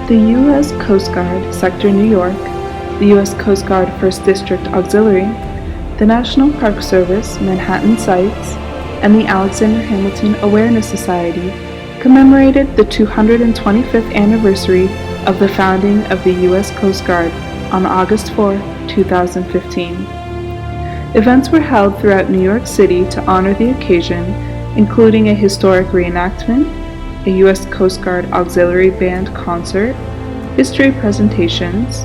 The U.S. Coast Guard, Sector New York, the U.S. Coast Guard 1st District Auxiliary, the National Park Service, Manhattan Sites, and the Alexander Hamilton Awareness Society commemorated the 225th anniversary of the founding of the U.S. Coast Guard on August 4, 2015. Events were held throughout New York City to honor the occasion, including a historic reenactment, a U.S. Coast Guard Auxiliary Band concert, history presentations,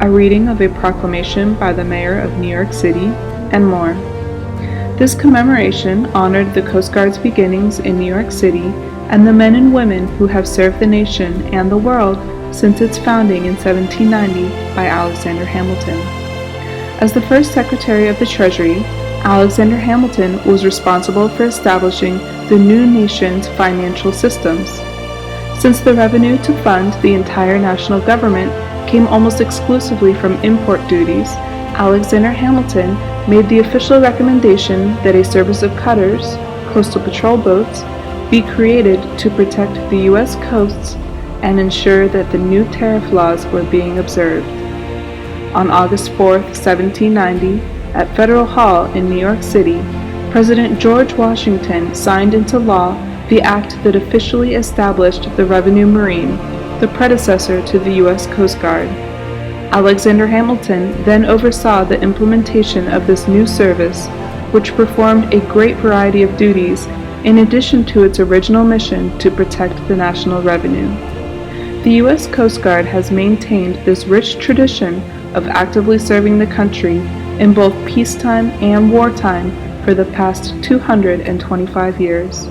a reading of a proclamation by the Mayor of New York City, and more. This commemoration honored the Coast Guard's beginnings in New York City and the men and women who have served the nation and the world since its founding in 1790 by Alexander Hamilton. As the first Secretary of the Treasury, Alexander Hamilton was responsible for establishing the new nation's financial systems. Since the revenue to fund the entire national government came almost exclusively from import duties, Alexander Hamilton made the official recommendation that a service of cutters, coastal patrol boats, be created to protect the U.S. coasts and ensure that the new tariff laws were being observed. On August 4, 1790, at Federal Hall in New York City, President George Washington signed into law the act that officially established the Revenue Marine, the predecessor to the U.S. Coast Guard. Alexander Hamilton then oversaw the implementation of this new service, which performed a great variety of duties in addition to its original mission to protect the national revenue. The U.S. Coast Guard has maintained this rich tradition of actively serving the country in both peacetime and wartime for the past 225 years.